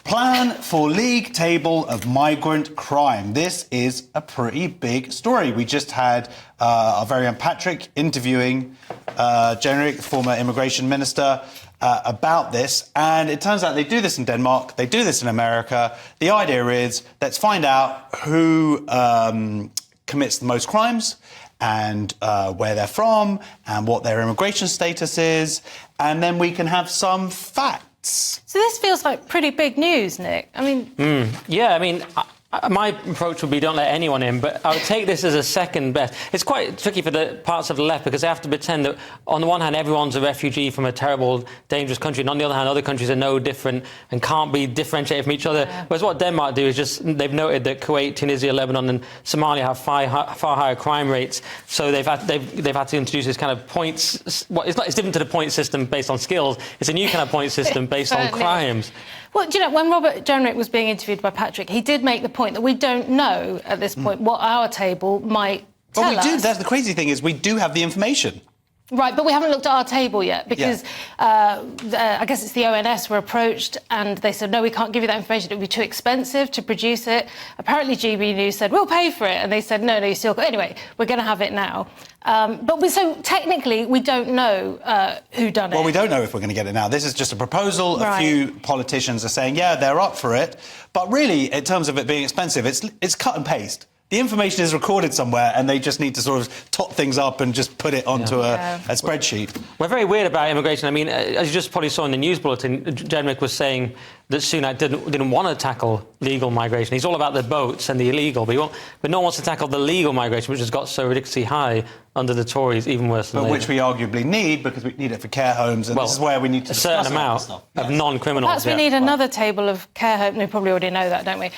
Plan for league table of migrant crime. This is a pretty big story. We just had our very own Patrick interviewing Generic, the former immigration minister, about this. And it turns out they do this in Denmark, they do this in America. The idea is, let's find out who commits the most crimes and where they're from and what their immigration status is. And then we can have some facts. So this feels like pretty big news, Nick. I mean... Yeah, I mean, my approach would be don't let anyone in, but I would take this as a second best. It's quite tricky for the parts of the left because they have to pretend that, on the one hand, everyone's a refugee from a terrible, dangerous country, and on the other hand, other countries are no different and can't be differentiated from each other. Yeah. Whereas what Denmark do is just, they've noted that Kuwait, Tunisia, Lebanon and Somalia have far higher crime rates, so they've had to introduce this kind of points... It's different to the point system based on skills. It's a new kind of point system based on crimes. Well, do you know, when Robert Jenrick was being interviewed by Patrick, he did make the point that we don't know at this point what our table might tell us. But we do. That's the crazy thing is we do have the information. Right, but we haven't looked at our table yet because I guess it's the ONS were approached and they said, no, we can't give you that information. It would be too expensive to produce it. Apparently GBNews said, we'll pay for it. And they said, no, you still got... Anyway, we're going to have it now. So technically, we don't know who done it. Well, we don't know if we're going to get it now. This is just a proposal. Right. A few politicians are saying, yeah, they're up for it. But really, in terms of it being expensive, it's cut and paste. The information is recorded somewhere and they just need to sort of tot things up and just put it onto a spreadsheet. We're very weird about immigration. I mean, as you just probably saw in the news bulletin, Jenrick was saying that Sunak didn't want to tackle legal migration. He's all about the boats and the illegal, but no one wants to tackle the legal migration, which has got so ridiculously high under the Tories, even worse than But which we arguably need, because we need it for care homes, and this is where we need to a certain amount of non-criminals. Perhaps we need another table of care homes. We probably already know that, don't we?